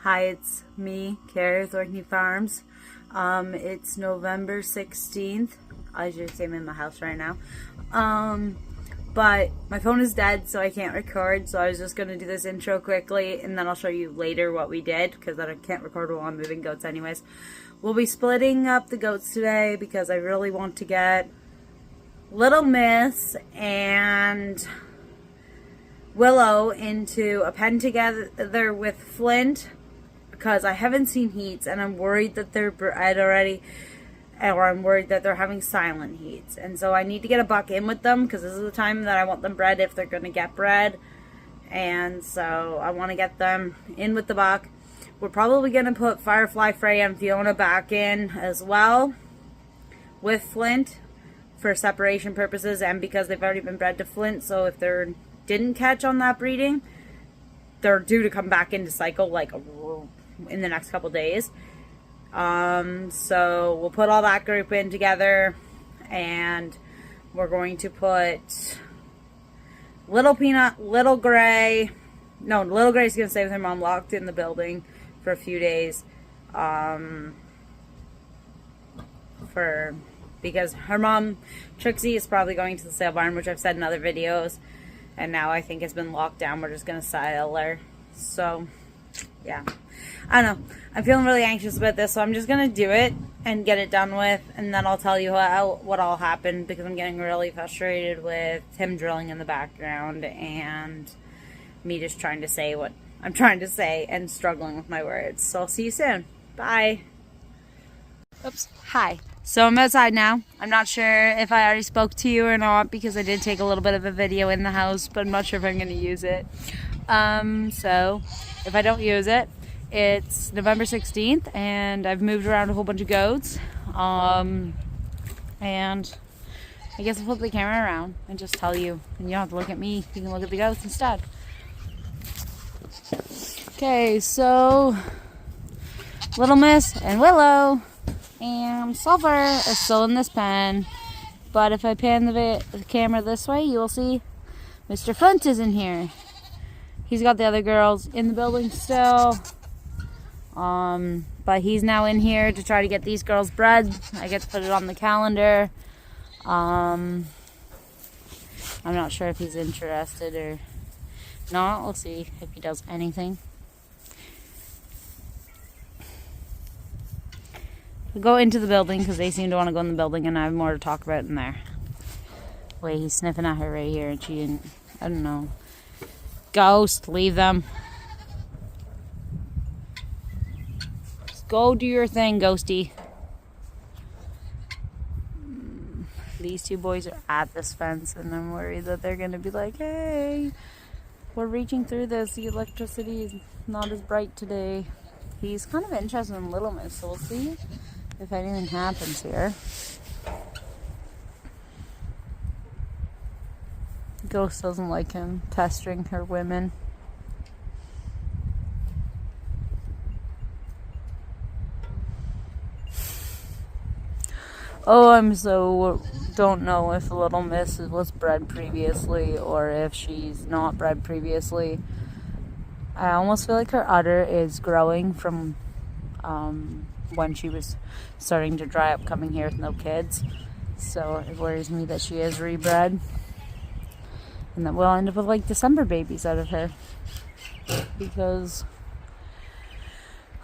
Hi, it's me, Carrie with Orkney Farms. It's November 16th. I just am in my house right now. But my phone is dead, so I can't record. So I was just going to do this intro quickly, and then I'll show you later what we did, because I can't record while I'm moving goats anyways. We'll be splitting up the goats today, because I really want to get Little Miss and Willow into a pen together with Flint, because I haven't seen heats and I'm worried that they're bred already, or I'm worried that they're having silent heats, and so I need to get a buck in with them because this is the time that I want them bred if they're going to get bred, and so I want to get them in with the buck. We're probably going to put Firefly, Freya, and Fiona back in as well with Flint for separation purposes, and because they've already been bred to Flint, so if they didn't catch on that breeding, they're due to come back into cycle like in the next couple days. So we'll put all that group in together, and we're going to put Little Peanut, Little Gray. No, Little Gray's gonna stay with her mom, locked in the building for a few days. Because her mom, Trixie, is probably going to the sale barn, which I've said in other videos, and now I think it's been locked down. We're just gonna sell her. So yeah, I don't know. I'm feeling really anxious about this, so I'm just gonna do it and get it done with, and then I'll tell you what all happened, because I'm getting really frustrated with him drilling in the background and me just trying to say what I'm trying to say and struggling with my words. So I'll see you soon. Bye. Oops. Hi. So I'm outside now. I'm not sure if I already spoke to you or not, because I did take a little bit of a video in the house, but I'm not sure if I'm going to use it. So if I don't use it, it's November 16th, and I've moved around a whole bunch of goats. And I guess I'll flip the camera around and just tell you, and you don't have to look at me, you can look at the goats instead. Okay, so Little Miss and Willow and Sulfur are still in this pen, but if I pan the camera this way, you will see Mr. Flint is in here. He's got the other girls in the building still, but he's now in here to try to get these girls bred. I get to put it on the calendar. I'm not sure if he's interested or not. We'll see if he does anything. We'll go into the building because they seem to want to go in the building, and I have more to talk about in there. Wait, he's sniffing at her right here, and she didn't. I don't know. Ghost, leave them. Just go do your thing, Ghosty. These two boys are at this fence, and I'm worried that they're going to be like, hey, we're reaching through this. The electricity is not as bright today. He's kind of interested in Little Miss, so we'll see if anything happens here. Ghost doesn't like him pestering her women. Oh, don't know if Little Miss was bred previously or if she's not bred previously. I almost feel like her udder is growing from when she was starting to dry up coming here with no kids. So it worries me that she is rebred, and that we'll end up with like December babies out of her, because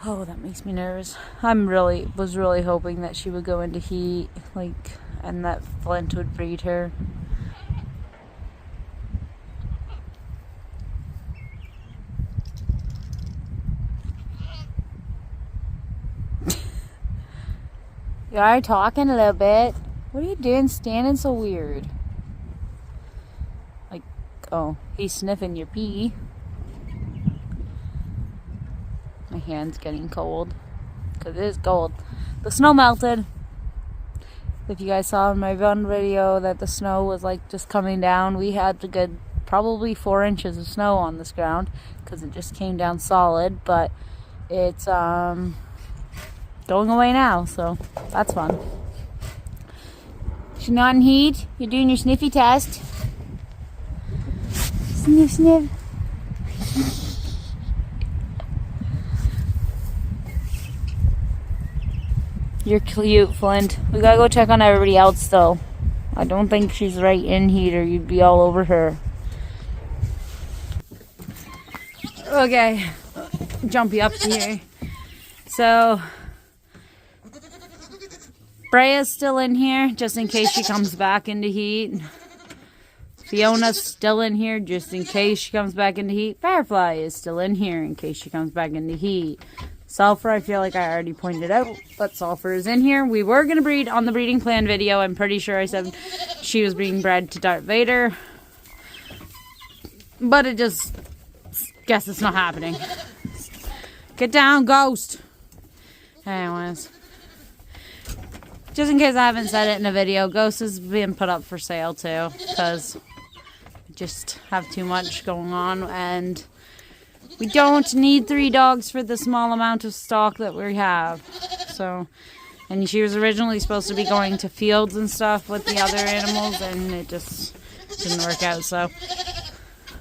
that makes me nervous. Was really hoping that she would go into heat, and that Flint would breed her. You are talking a little bit. What are you doing standing so weird? Oh, he's sniffing your pee. My hand's getting cold, because it is cold. The snow melted. If you guys saw in my one video that the snow was just coming down, we had a good probably 4 inches of snow on this ground, because it just came down solid, but it's going away now, so that's fun. She's not in heat. You're doing your sniffy test. Sniff, sniff. You're cute, Flint. We gotta go check on everybody else, though. I don't think she's right in here. You'd be all over her. Okay. Jumpy up here. So, Brea's still in here, just in case she comes back into heat. Fiona's still in here, just in case she comes back into heat. Firefly is still in here, in case she comes back into heat. Sulfur, I feel like I already pointed out, but Sulfur is in here. We were going to breed on the breeding plan video. I'm pretty sure I said she was being bred to Darth Vader. But it just, guess it's not happening. Get down, Ghost. Anyways. Just in case I haven't said it in a video, Ghost is being put up for sale too. Because we just have too much going on and we don't need 3 dogs for the small amount of stock that we have. So, and she was originally supposed to be going to fields and stuff with the other animals, and it just didn't work out. So,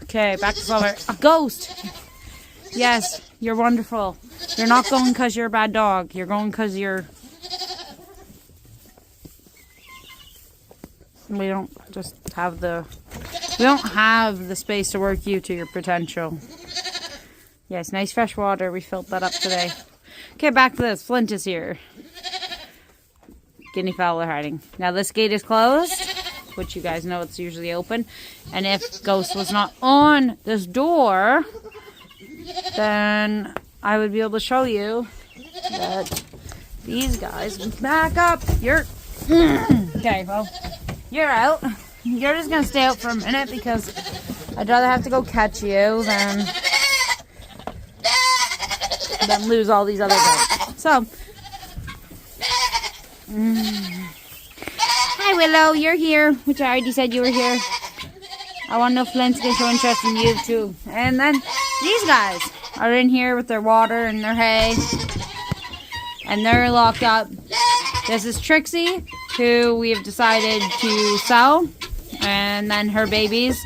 okay, back to Sulfur. A Ghost! Yes, you're wonderful. You're not going because you're a bad dog. You're going because you're... We don't have the space to work you to your potential. Yes, nice fresh water. We filled that up today. Okay, back to this. Flint is here. Guinea fowl are hiding. Now this gate is closed, which you guys know it's usually open. And if Ghost was not on this door, then I would be able to show you that these guys back up. You're okay. Well, you're out. You're just gonna stay out for a minute because I'd rather have to go catch you than lose all these other guys. So, hi Willow, you're here, which I already said you were here. I want to know if Flint's gonna show interest in you too. And then these guys are in here with their water and their hay, and they're locked up. This is Trixie, who we have decided to sell, and then her babies,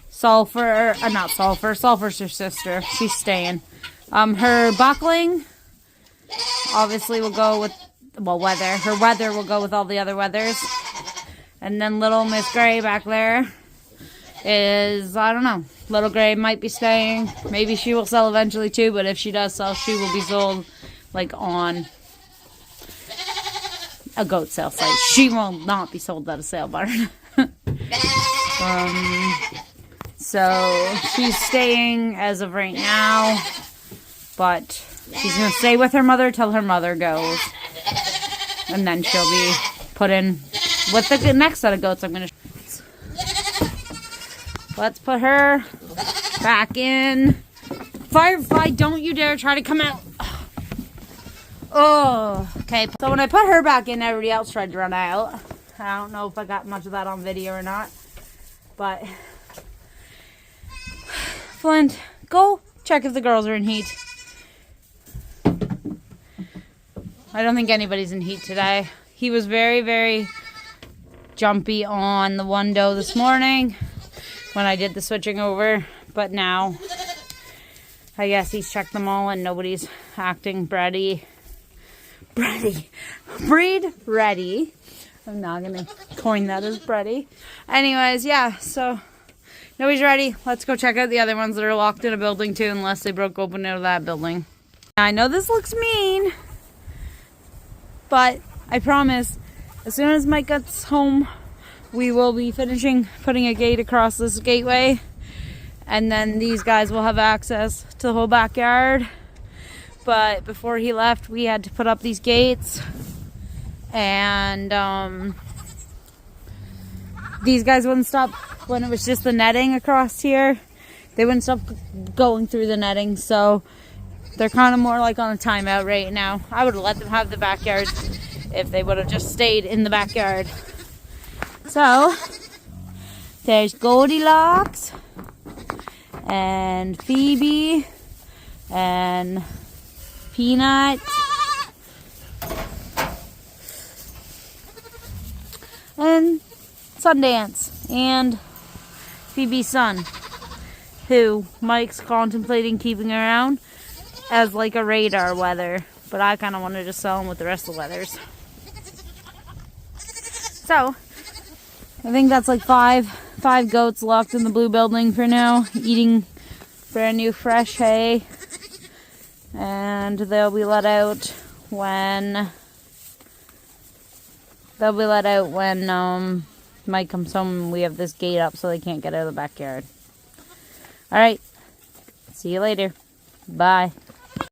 Sulfur, not Sulfur, Sulfur's her sister. She's staying. Her buckling obviously will go with, well, weather. Her weather will go with all the other weathers. And then little Miss Gray back there is, I don't know. Little Gray might be staying. Maybe she will sell eventually too, but if she does sell, she will be sold like on a goat sale site. She will not be sold at a sale barn. So she's staying as of right now. But she's going to stay with her mother till her mother goes. And then she'll be put in with the next set of goats I'm going to show. Let's put her back in. Firefly, don't you dare try to come out. Oh, okay. So when I put her back in, everybody else tried to run out. I don't know if I got much of that on video or not. But, Flint, go check if the girls are in heat. I don't think anybody's in heat today. He was very, very jumpy on the one doe this morning when I did the switching over. But now, I guess he's checked them all and nobody's acting breed ready. I'm not going to coin that as bready. Anyways, yeah, so nobody's ready. Let's go check out the other ones that are locked in a building too, unless they broke open out of that building. I know this looks mean, but I promise, as soon as Mike gets home, we will be finishing putting a gate across this gateway. And then these guys will have access to the whole backyard. But before he left, we had to put up these gates. And these guys wouldn't stop when it was just the netting across here. They wouldn't stop going through the netting. So they're kind of more like on a timeout right now. I would have let them have the backyard if they would have just stayed in the backyard. So, there's Goldilocks, and Phoebe, and Peanut, and Sundance, and Phoebe's son, who Mike's contemplating keeping around as like a radar weather, but I kind of want to just sell him with the rest of the weathers. So, I think that's like five goats locked in the blue building for now, eating brand new fresh hay. And they'll be let out when Mike comes home and we have this gate up so they can't get out of the backyard. Alright, see you later. Bye.